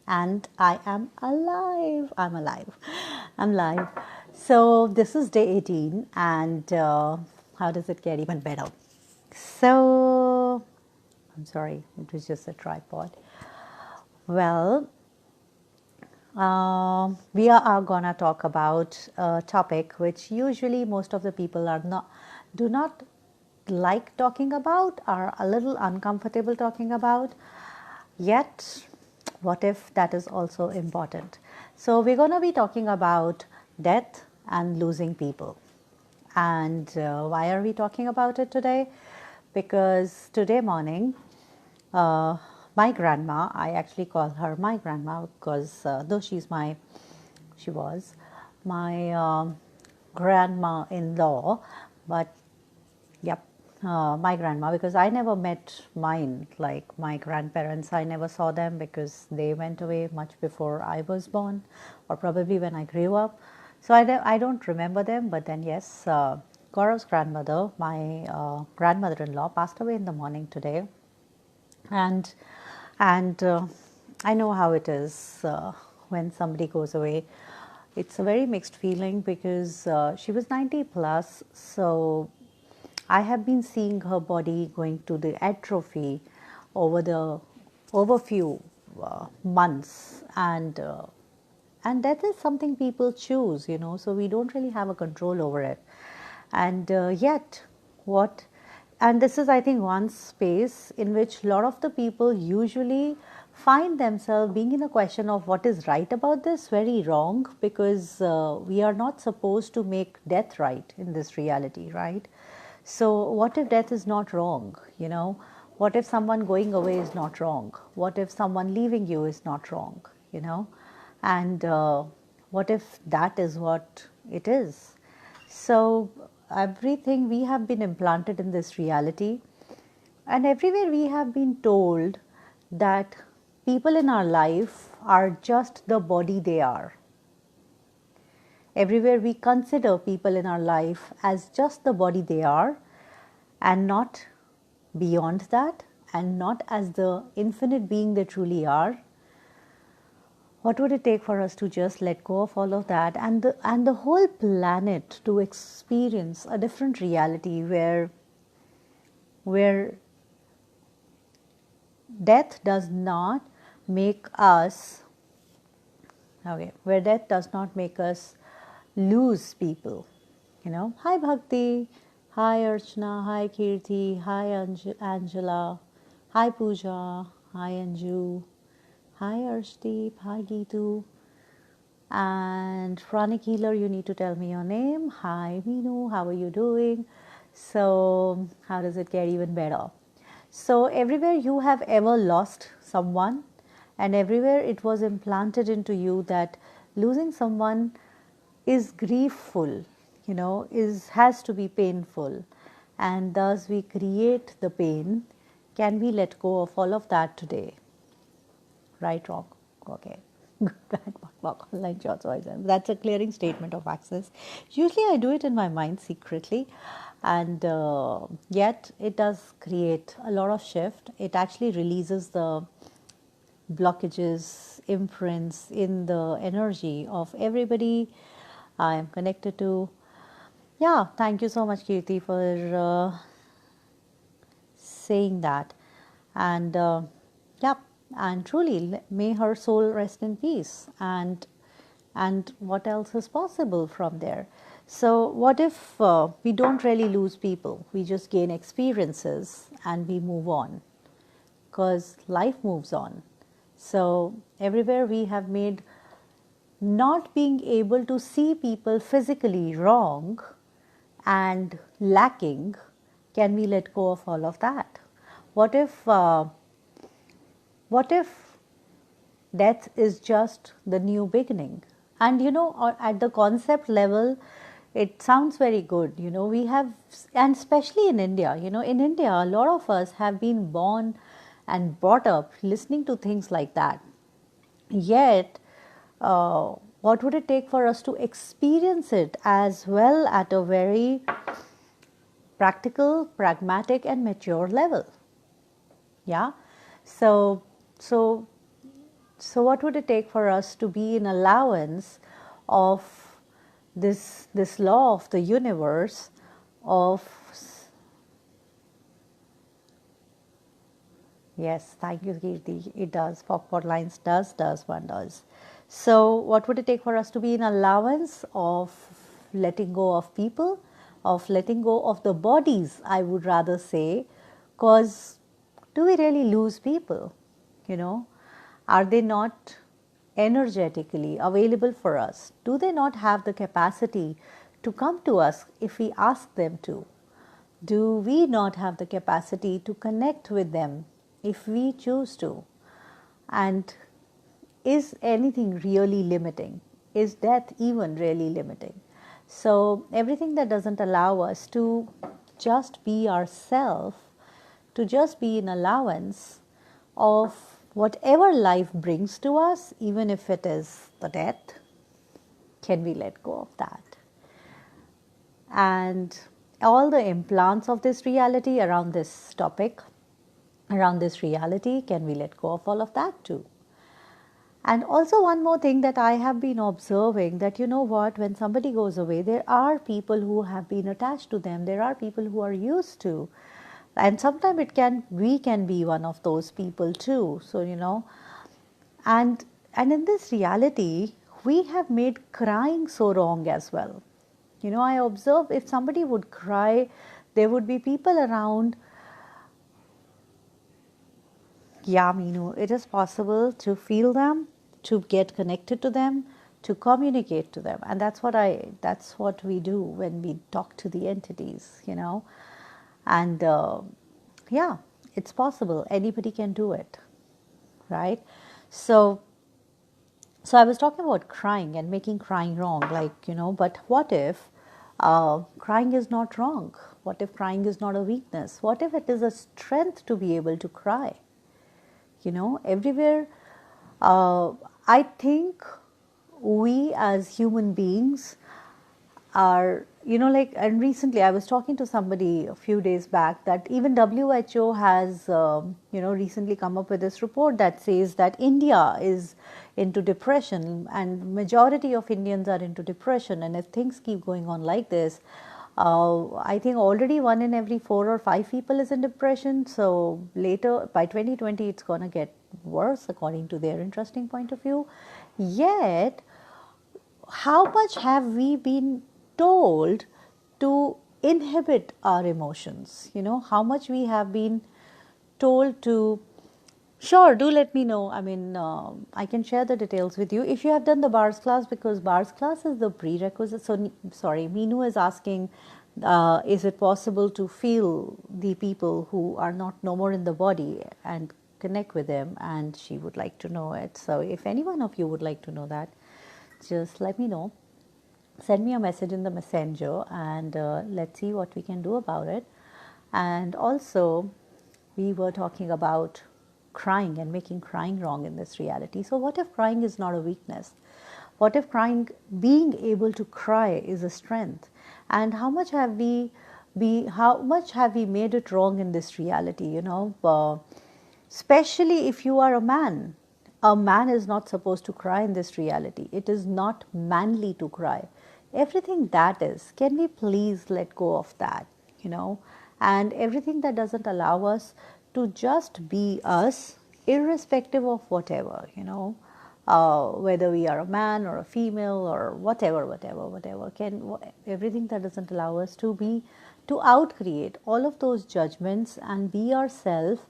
and I am alive. I'm alive. I'm live. So this is day 18, and how does it get even better? So I'm sorry, it was just a tripod. Well, we are gonna talk about a topic which usually most of the people do not like talking about, are a little uncomfortable talking about. Yet, what if that is also important? So we're gonna be talking about death and losing people. And why are we talking about it today? Because today morning, uh, my grandma, I actually call her my grandma because though she was my grandma-in-law, but yep, my grandma, because I never met mine, like my grandparents. I never saw them because they went away much before I was born, or probably when I grew up. So I don't remember them, but then yes, Gaurav's grandmother, my grandmother-in-law, passed away in the morning today. And I know how it is when somebody goes away. It's a very mixed feeling because she was 90 plus, so I have been seeing her body going to the atrophy over few months, and that is something people choose, so we don't really have a control over it. And yet, what and this is, I think, one space in which a lot of the people usually find themselves being in a question of what is right about this, very wrong, because we are not supposed to make death right in this reality, right? So what if death is not wrong? What if someone going away is not wrong? What if someone leaving you is not wrong? And what if that is what it is? So everything, we have been implanted in this reality, and everywhere we have been told that people in our life are just the body they are. Everywhere we consider people in our life as just the body they are, and not beyond that, and not as the infinite being they truly are. What would it take for us to just let go of all of that, and the whole planet to experience a different reality where death does not make us where death does not make us lose people. Hi Bhakti, hi Archana, hi Kirti, hi Angela, hi Pooja, hi Anju, hi Arshdeep, hi Geetu, and chronic healer, you need to tell me your name. Hi Meenu, how are you doing? So how does it get even better? So everywhere you have ever lost someone, and everywhere it was implanted into you that losing someone is griefful, has to be painful, and thus we create the pain. Can we let go of all of that today? Right, wrong, okay. Online shots. That's a clearing statement of access. Usually I do it in my mind secretly, and yet it does create a lot of shift. It actually releases the blockages, imprints in the energy of everybody I am connected to. Yeah, thank you so much, Kirti, for saying that. And yeah, and truly, may her soul rest in peace. And what else is possible from there? So what if we don't really lose people? We just gain experiences and we move on, because life moves on. So everywhere we have made not being able to see people physically wrong and lacking. Can we let go of all of that? What if death is just the new beginning? And at the concept level, it sounds very good. We have, and especially in India, in India, a lot of us have been born and brought up listening to things like that. Yet, what would it take for us to experience it as well at a very practical, pragmatic, and mature level? Yeah. So So what would it take for us to be in allowance of this law of the universe of yes, thank you, Kirti. It does. Popcorn lines does wonders. So, what would it take for us to be in allowance of letting go of people, of letting go of the bodies, I would rather say, because do we really lose people? You know, are they not energetically available for us? Do they not have the capacity to come to us if we ask them to? Do we not have the capacity to connect with them if we choose to? And is anything really limiting? Is death even really limiting? So, everything that doesn't allow us to just be ourselves, to just be in allowance of whatever life brings to us, even if it is the death, can we let go of that? And all the implants of this reality around this topic, around this reality, can we let go of all of that too? And also one more thing that I have been observing, that you know what, when somebody goes away, there are people who have been attached to them, there are people who are used to, and sometimes we can be one of those people too. So you know, and in this reality we have made crying so wrong as well. You know, I observe if somebody would cry, there would be people around. Yeah, Meenu, it is possible to feel them, to get connected to them, to communicate to them. And that's what we do when we talk to the entities, you know. And yeah, it's possible. Anybody can do it, right? So, I was talking about crying and making crying wrong, like, you know, but what if crying is not wrong? What if crying is not a weakness? What if it is a strength to be able to cry? You know, everywhere, uh, I think we as human beings are, you know, like, and recently I was talking to somebody a few days back that even WHO has, you know, recently come up with this report that says that India is into depression and majority of Indians are into depression, and if things keep going on like this, I think already 1 in every 4 or 5 people is in depression. So later by 2020 it's going to get worse according to their interesting point of view. Yet how much have we been told to inhibit our emotions? You know, how much we have been told to. Sure, do let me know. I mean, I can share the details with you if you have done the bars class, because bars class is the prerequisite. So, sorry, Meenu is asking, is it possible to feel the people who are not no more in the body and connect with them? And she would like to know it. So, if any one of you would like to know that, just let me know. Send me a message in the messenger, and let's see what we can do about it. And also, we were talking about crying and making crying wrong in this reality. So what if crying is not a weakness? What if crying, being able to cry, is a strength? And how much have we made it wrong in this reality? You know, especially if you are a man. A man is not supposed to cry in this reality. It is not manly to cry. Everything that is, can we please let go of that, you know? And everything that doesn't allow us to just be us, irrespective of whatever, you know, whether we are a man or a female or whatever, everything that doesn't allow us to be, to outcreate all of those judgments and be ourselves,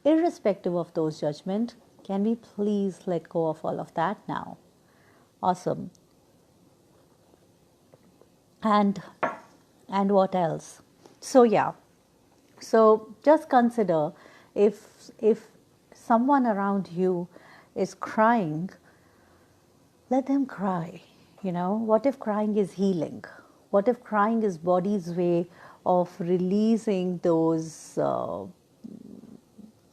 irrespective of those judgments. Can we please let go of all of that now? Awesome. And what else? So yeah, so just consider, if someone around you is crying, let them cry. You know, what if crying is healing? What if crying is body's way of releasing those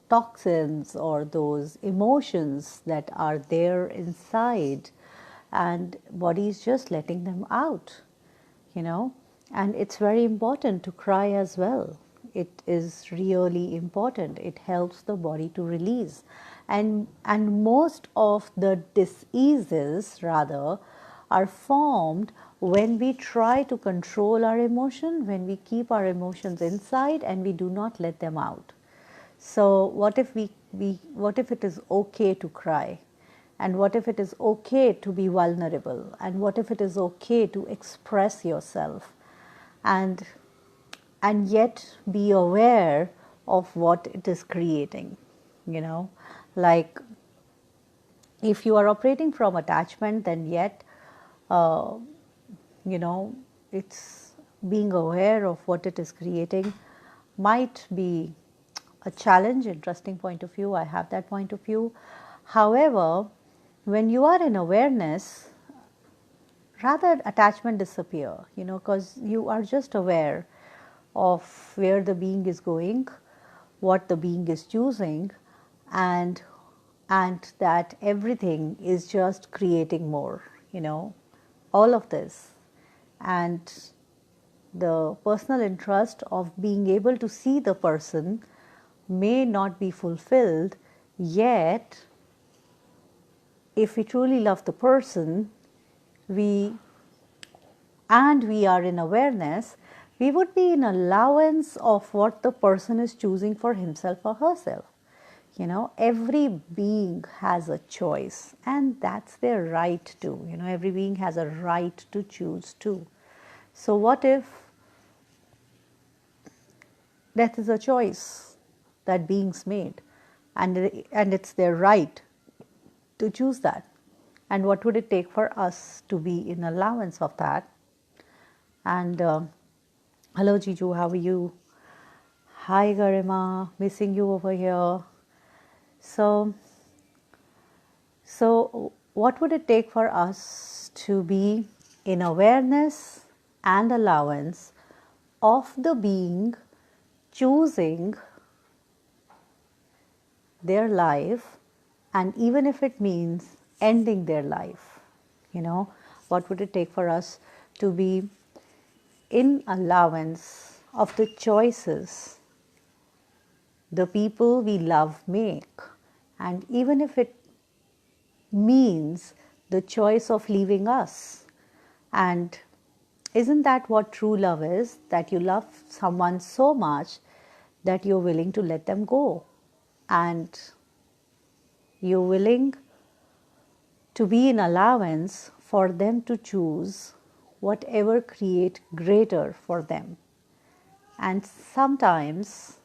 toxins or those emotions that are there inside, and body is just letting them out, you know? And it's very important to cry as well. It is really important. It helps the body to release. and most of the diseases rather are formed when we try to control our emotion, when we keep our emotions inside and we do not let them out. So what if what if it is okay to cry? And what if it is okay to be vulnerable? And what if it is okay to express yourself? And yet be aware of what it is creating, like if you are operating from attachment, then yet uh, it's being aware of what it is creating might be a challenge. Interesting point of view, I have that point of view. However, when you are in awareness, rather attachment disappear, because you are just aware of where the being is going, what the being is choosing, and that everything is just creating more, all of this. And the personal interest of being able to see the person may not be fulfilled, yet if we truly love the person, we are in awareness, we would be in allowance of what the person is choosing for himself or herself. Every being has a choice, and that's their right to. Every being has a right to choose too. So what if that is a choice that beings made, and it's their right to choose that? And what would it take for us to be in allowance of that? And hello Jiju, how are you? Hi Garima, missing you over here. So what would it take for us to be in awareness and allowance of the being choosing their life, and even if it means ending their life, what would it take for us to be in allowance of the choices the people we love make, and even if it means the choice of leaving us? And isn't that what true love is? That you love someone so much that you're willing to let them go, and you're willing to be in allowance for them to choose whatever create greater for them. And sometimes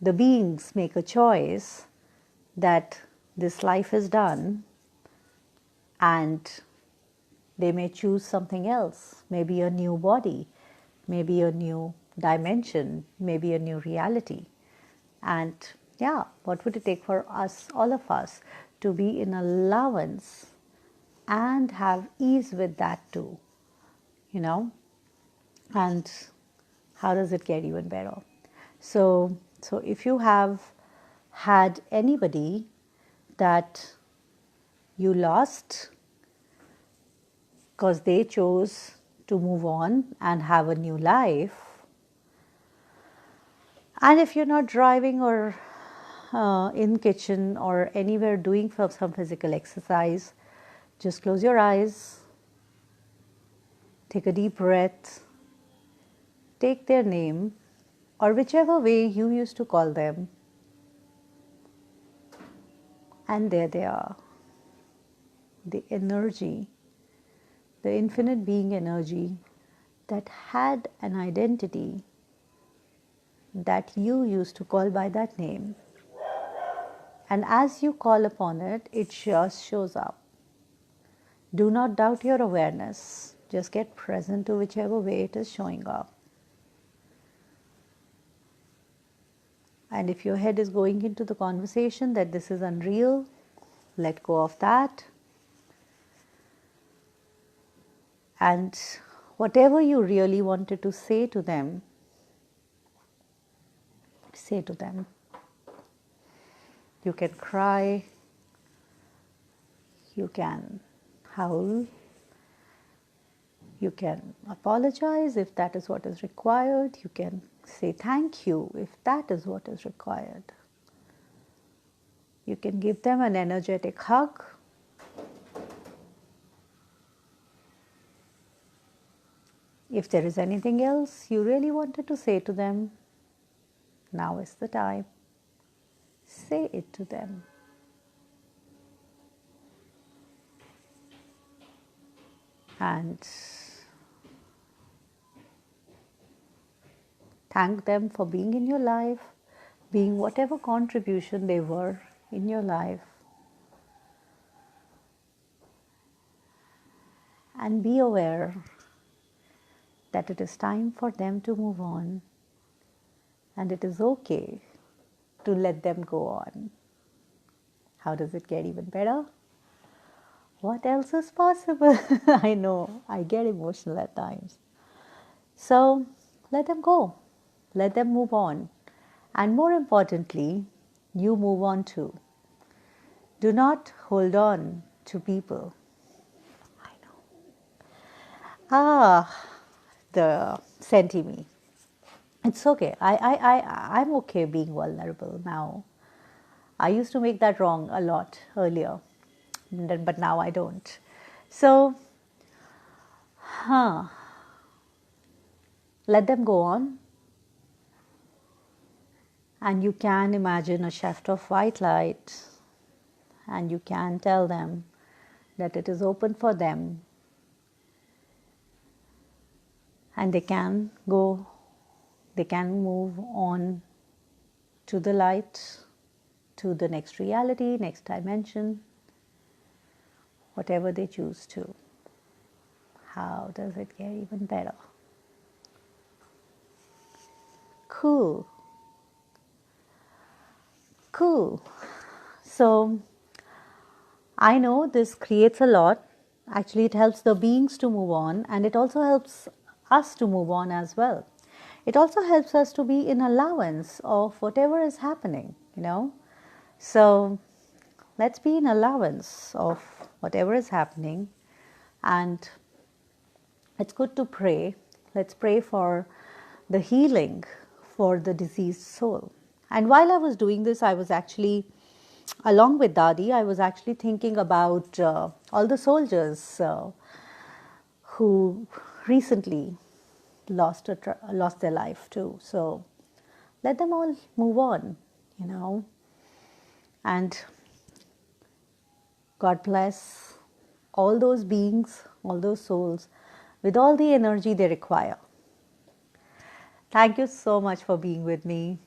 the beings make a choice that this life is done, and they may choose something else, maybe a new body, maybe a new dimension, maybe a new reality. And yeah, what would it take for us, all of us, to be in allowance and have ease with that too, and how does it get even better? So if you have had anybody that you lost because they chose to move on and have a new life, and if you're not driving or in kitchen or anywhere doing some physical exercise, just close your eyes, take a deep breath, take their name or whichever way you used to call them, and there they are. The energy, the infinite being energy that had an identity that you used to call by that name. And as you call upon it, it just shows up. Do not doubt your awareness. Just get present to whichever way it is showing up. And if your head is going into the conversation that this is unreal, let go of that. And whatever you really wanted to say to them, say to them. You can cry, you can howl, you can apologize if that is what is required, you can say thank you if that is what is required. You can give them an energetic hug. If there is anything else you really wanted to say to them, now is the time. Say it to them. And thank them for being in your life, being whatever contribution they were in your life. And be aware that it is time for them to move on, and it is okay to let them go on. How does it get even better? What else is possible? I know, I get emotional at times. So let them go. Let them move on. And more importantly, you move on too. Do not hold on to people. I know. The senti-me. It's okay. I'm okay being vulnerable now. I used to make that wrong a lot earlier, but now I don't. So, let them go on. And you can imagine a shaft of white light, and you can tell them that it is open for them, and they can go, they can move on to the light, to the next reality, next dimension, whatever they choose to. How does it get even better? Cool. So I know this creates a lot. Actually, it helps the beings to move on, and it also helps us to move on as well. It also helps us to be in allowance of whatever is happening, So let's be in allowance of whatever is happening, and it's good to pray. Let's pray for the healing for the diseased soul. And while I was doing this, I was actually, along with Dadi, I was actually thinking about all the soldiers who recently lost their life too. So let them all move on, and God bless all those beings, all those souls, with all the energy they require. Thank you so much for being with me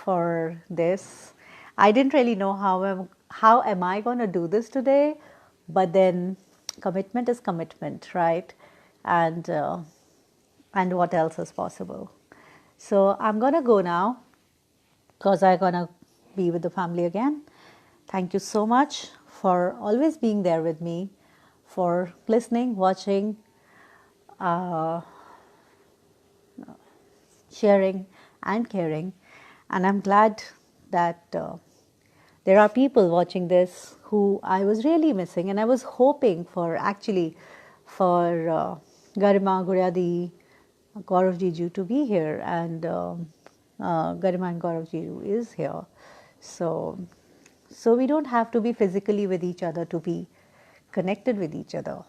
for this. I didn't really know how am I going to do this today, but then commitment is commitment, right? And what else is possible? So I'm going to go now because I'm going to be with the family again. Thank you so much for always being there with me, for listening, watching, sharing and caring. And I'm glad that there are people watching this who I was really missing, and I was hoping for Garima, Guryadi, Gaurav Jiju to be here, and Garima and Gaurav Jiju is here. So we don't have to be physically with each other to be connected with each other,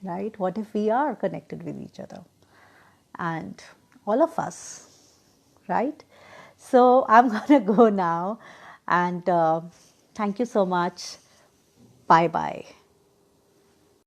right? What if we are connected with each other? And all of us, right? So I'm going to go now, and thank you so much. Bye-bye.